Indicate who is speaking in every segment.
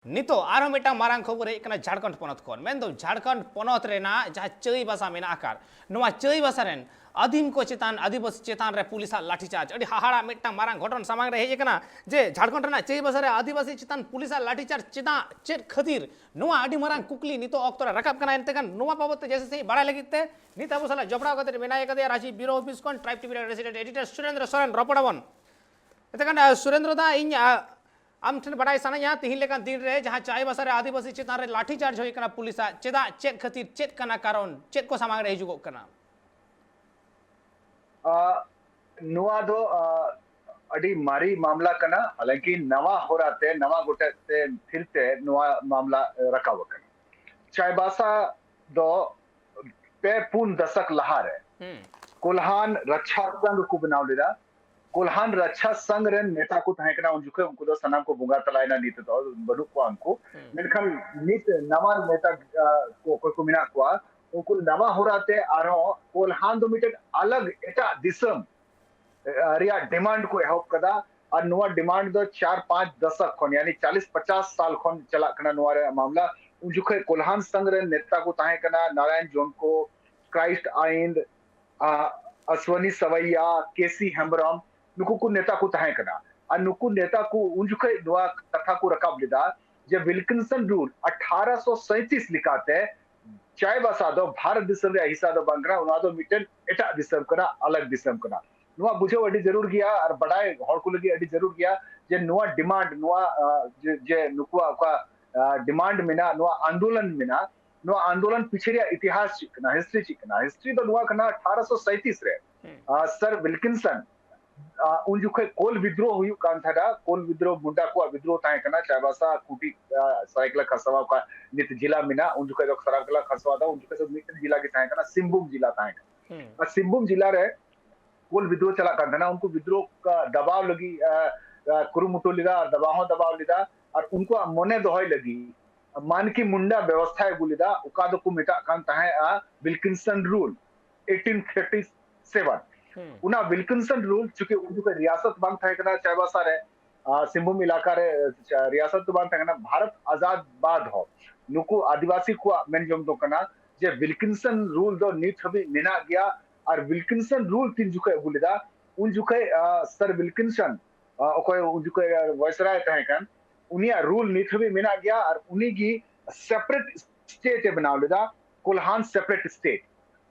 Speaker 1: नितो आरो मिटा मारांग खबर हेकना झारखंड पनत खन मेन दो झारखंड पनत रेना जहां चई भाषा मेना आकार नोवा चई भाषा रेन आदिम को चेतान आदिवासी चेतान रे पुलिस लाठीचार्ज अडी हाहाड़ा मिटा मारांग घटन सामांग रे हेकना जे झारखंड रेना चई भाषा रे आदिवासी चेतान पुलिस लाठीचार्ज चेता चेत खतिर नोवा अडी मारांग कुकली नितो ऑक्टोरा रकाब कना एनते कन नोवा बाबत जैसे से बड़ा लगिते नित अबो साला जबड़ा गते मेना एकदे राजी ब्यूरो ऑफिस कोन tribe TV resident editor Surendra Soren रपड़ावन एतकन सुरेंद्र दा इन आम ठन बड़ा साना तिहिन लेकान दिन रे जहां चाय बसा रे आदिवासी चेतान रे लाठीचार्ज होई कना पुलिस चेदा चेत खतिर चेत कना कारण चेत को सामांग रे हिजुगो कना
Speaker 2: नुआ दो अड़ी मारी मामला कना हालांकि नवा हो राते नवा गोटे ते फिरते नुआ मामला रखाव कना चायबासा दो पे पून दशक लहार है कोल्हान रक्षा संघ को बनाव लेदा कोल्हान रक्षा संघ रे नेता को तहकना उनजुके उनको दो सनाम को बुंगा तलायना नीत दो बडु को उनको मेनखान नीत नवा नेता को मिना को उनको नवा हो राते आरो कोल्हान दो मिटे अलग एटा दिसम रिया डिमांड को हेल्प कदा और नुआ डिमांड दो 4-5 दशक खन यानी 40-50 साल खन चला कना नुआ रे मामला उनजुके कोल्हान संघ रे नेता को तहकना नारायण जोन को क्राइस्ट आइंद अश्वनी सवैया केसी हेम्ब्रम नुकु नेता को तहे कना और नुकु नेता को उनजुके दुआ कथा को रकाब लिदा जे विल्किंसन रूल 1837 लिखाते चाय बसा दो भारत दिसम रे हिस्सा दो बंगरा उना दो मिटन एटा दिसम कना अलग दिसम कना नुआ बुझो अडी जरूर गया और बड़ाई हड़ को लगी अडी जरूर गया जे नुआ डिमांड नुआ जे नुकुआ का डिमांड मिना नुआ आंदोलन मिना नुआ आंदोलन पिछड़िया इतिहास चिकना हिस्ट्री तो नुआ कना 1837 रे सर विल्किंसन उन जुखे कोल विद्रोह हुई कान था कोल विद्रोह मुंडा को विद्रोह ताए कना चायबासा कुटी साइकल खसवा का नित जिला मिना उन जुखे जो सराकला खसवा दा उन जुखे तो नित जिला के ताए कना सिंबुम जिला ताए और सिंबुम जिला रे कोल विद्रोह चला कान था उनको विद्रोह का दबाव लगी कुरुमुटो लिदा दबाव लिदा और उनको मने दोहय लगी मान की मुंडा व्यवस्था है बुलिदा उका दो को मिटा कान ताए विल्किंसन रूल 1837 उना विल्किंसन रूल चुके उनके रियासत बांग था कना चायबासा रे सिंभूम इलाका रे रियासत बांग था कना भारत आजाद बाद हो नुको आदिवासी को मेन जम तो कना जे विल्किंसन रूल दो नीत हबी मिना गया और विल्किंसन रूल तीन जुके बुलिदा उन जुके सर विल्किंसन ओकोय उन जुके वायसराय था कन उनिया रूल नीत हबी मिना गया और उनी की सेपरेट स्टेट बनाव लेदा Kolhan separate state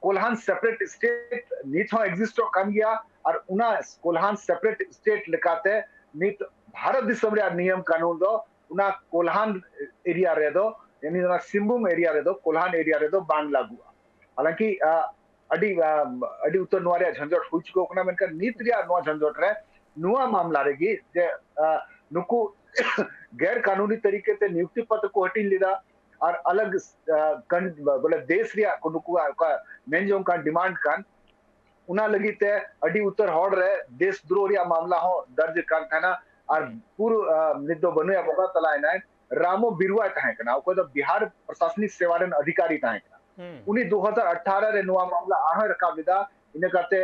Speaker 2: Kolhan separate state नीत हो एग्जिस्ट कम गया और उना कोल्हान सेपरेट स्टेट लिखाते नीत भारत दिसम रे नियम कानून दो उना कोल्हान एरिया रे दो यानी ना सिंबुम एरिया रे दो कोल्हान एरिया रे दो बांग लागू हालांकि अडी उत्तर नुआ झंझट हुई चुको कना मेनका नीत रिया नुआ झंझट रे नुआ मामला रेगी जे नुकु गैर कानूनी तरीके से नियुक्ति पत्र को हटी लीदा और अलग बोले देश रिया को नुकुआ का मेन जो का डिमांड कान उना लगी ते अडी उत्तर हॉड रे देशद्रोह रिया मामला हो दर्ज कान थाना और पूर्व निदो बनुया बगा तलायना रामो बिरुआ ताहे कना को तो बिहार प्रशासनिक सेवारन अधिकारी ताहे कना उनी 2018 रे नुआ मामला आह रखा विदा इने करते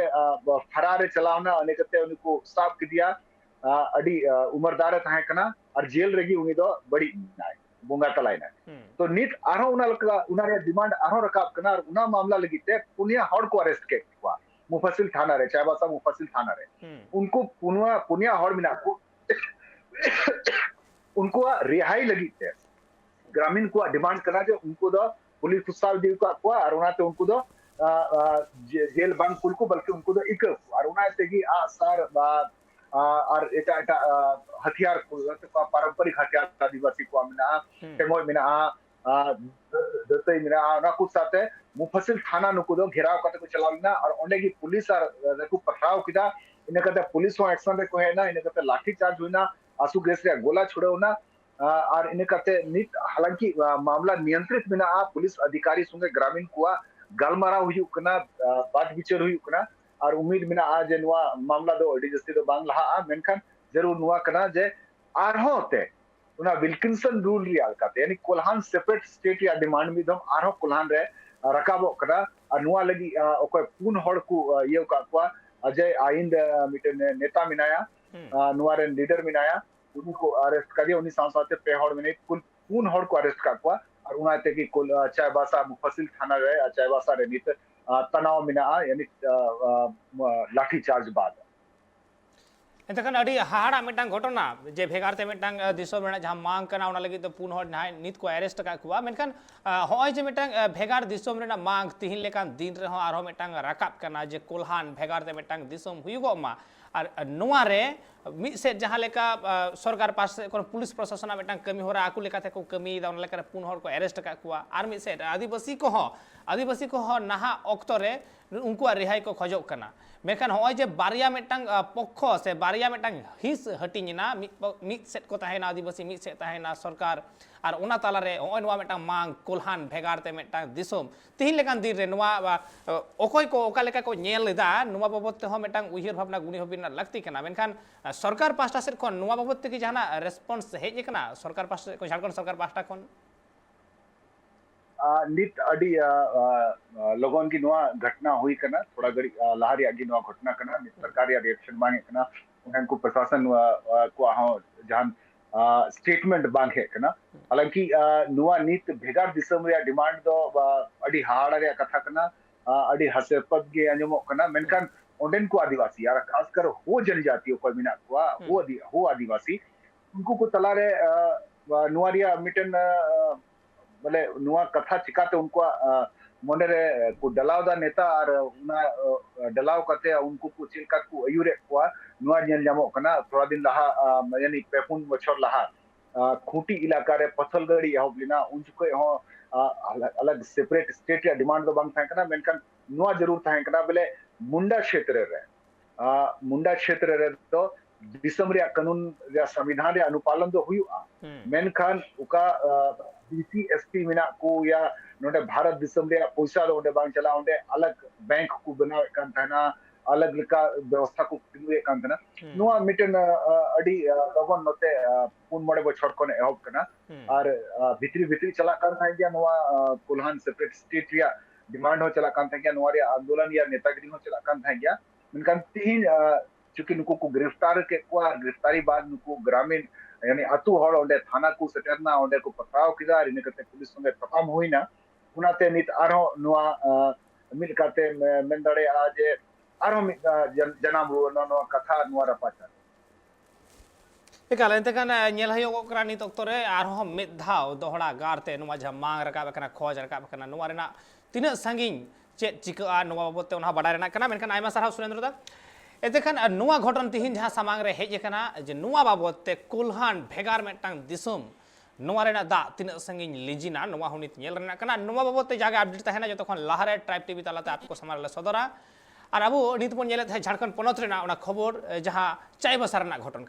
Speaker 2: फरार चलावना अने करते उनको साफ कर दिया अडी उमरदार ताहे कना और जेल रेगी उनी दो बड़ी नाय बुंगा तलायना तो नीट आरो उना रे डिमांड आरो रकाब कना और उना मामला लगीते पुनिया हॉड को अरेस्ट के हुआ मुफस्सिल थाना रे चायबासा मुफस्सिल थाना रे उनको पुनिया हॉड मिना को उनको रिहाई लगी थे ग्रामीण को डिमांड करना जो उनको दो पुलिस कुसाल दी को और उनाते उनको दो जेल बंद कुल को बल्कि उनको दो एक और उनाते की सर और एटा एटा हथियार को पारंपरिक हथियार आदिवासी को मिना टेमोय मिना दतई मिना ना कुछ साथे मुफस्सिल थाना नुको दो घेराव करते को चलावना और ओने की पुलिस और को पथराव किदा इने कहते पुलिस हो एक्शन रे को है ना इने कहते लाठी चार्ज हुईना आंसू गैस रे गोला छुड़ेना और इने कहते नित हालांकि मामला नियंत्रित बिना पुलिस अधिकारी संगे ग्रामीण को गालमारा हुई कना बात विचार हुई कना और उम्मीद बिना आज नुआ मामला दो अडी जस्ती दो बांग लहा मेनखान जरूर नुआ कना जे आरहो ते उना विल्किंसन रूल रियाल काते यानी कोल्हान सेपरेट स्टेट या डिमांड में दम आरहो कोल्हान रे रकाबो कना और नुआ लगी ओको पून हड़ को ये का अजय आइंद नेता मिनाया नुआ रे लीडर मिनाया उनको अरेस्ट कर दिया उन्हीं सांसद पे हड़ में कुल पुन हर को अरेस्ट का और उनाते की चायबासा मुफसिल थाना रे चायबासा रे नित तनाव मिना यानी लाठी चार्ज बाद
Speaker 1: एतखान अड़ी हाहाड़ा मिटांग घटना जे भेगारते मिटांग दिसोम रेना जहां मांग कना उना लगी तो पुन हर नाय नित को अरेस्ट का कुआ मेनखान होय जे मिटांग भेगार दिसोम रेना मांग तिहिन लेकान दिन रे हो आरो मिटांग राकाब कना जे कोल्हान भेगारते मिटांग दिसोम हुयुगो मा और नोआ रे मिद से जहां लेका सरकार पास से पुलिस प्रशासन मिटांग कमी होरा आकु लेकाते को कमी दा उना लेका पुन हर को अरेस्ट का कुआ आर मिद से आदिवासी को हो नाहा ऑक्टो रे उनको रिहाई को खोजो कना मेखान होय जे बारिया मिटांग पक्ष से बारिया मिटांग हिस हटिना मिद सेट को ताहेना आदिवासी मिद सेट ताहेना सरकार और उना ताला रे होय नोआ मिटांग मांग कोल्हान भेगारते मिटांग दिसोम तिहिन लेकान दिन रे नोआ ओकोय को ओका लेका को नेल लेदा नोआ बाबत ते हो मिटांग उहिर भावना गुनी हबिना लगती कना मेनखान सरकार पास्टा से कोन नोआ बाबत ते कि जहाना रेस्पॉन्स हेज कना सरकार पास्टा को झारखंड सरकार पास्टा कोन
Speaker 2: नित अडी लोगों की नोआ घटना हुई कना थोड़ा घड़ी लहरी आगे नोआ घटना कना नित सरकार या रिएक्शन मांगे कना उनको प्रशासन को जहां स्टेटमेंट मांगे कना हालांकि नोआ नित भेगार दिसम रे डिमांड दो अडी हाड़ा रे कथा कना अडी हसेपद गे अंजमो कना मेनखान ओंडेन को आदिवासी यार खासकर हो जनजाति को मिना को हो आदिवासी उनको को तला रे नुआरिया मिटन बोले नुआ कथा चिकाते उनको मोने रे को डलाव दा नेता और उना डलाव कते उनको को चिलका को अयुरे को नुआ जन जामो कना थोड़ा दिन लहा यानी पेपुन बछर लहा खूटी इलाका रे पथलगड़ी हबलिना उनको हो अलग सेपरेट स्टेट या डिमांड दो बांग था कना मेनकन नुआ जरूर था कना बोले मुंडा क्षेत्र रे तो दिसम रे कानून रे संविधान रे अनुपालन दो हुआ मेनखान उका डीसी एसपी मिना को या नोडे भारत दिसम रे पैसा दो बांग चला ओंडे अलग बैंक को बनावे कान थाना अलग लेका व्यवस्था को तिनुए कान थाना नुआ मिटन अडी लगन नते पुन मडे बछड़ कोने एहब कना और भित्री चला कान था गया नुआ कोल्हान सेपरेट स्टेट या डिमांड हो चला कान था गया नुआ रे आंदोलन या नेतागिरी हो चला कान था गया उनका तीन चूंकि नुको को गिरफ्तार के को गिरफ्तारी बाद नुको ग्रामीण यानी अतु हड़ ओंडे थाना को सेटरना ओंडे को पथराव किदा इने कते पुलिस संगे तपाम होइना उनाते नित आरो नुआ मिल काते मेन दड़े आज आरो जनाम नो कथा नुआ रपाचा
Speaker 1: एकाल एंतकान नेल हयो करा नित ऑक्टो रे आरो मिद धाव दोहड़ा गारते नुआ जहा मांग रकाब कना खोज रकाब कना नुआ रेना तिना संगिन चेत चिका नुआ बाबते उना बाडा रेना कना मेनखान आयमा साराव सुरेंद्र दा एतेखान नुआ घटन तिहिन जहां सामांग रे हेज कना जे नुआ बाबते कोल्हान भेगार मेटांग दिसोम नुआ रेना दा तिना संगिन लिजिना नुआ हुनित नेल रेना कना नुआ बाबते जागा अपडेट तहना जतखन लहारे ट्राइब टीवी तालाते आपको समार ले सदरा और अब नित बन नेले झारखंड पनत रेना खबर जहां चायबासा रेना घटन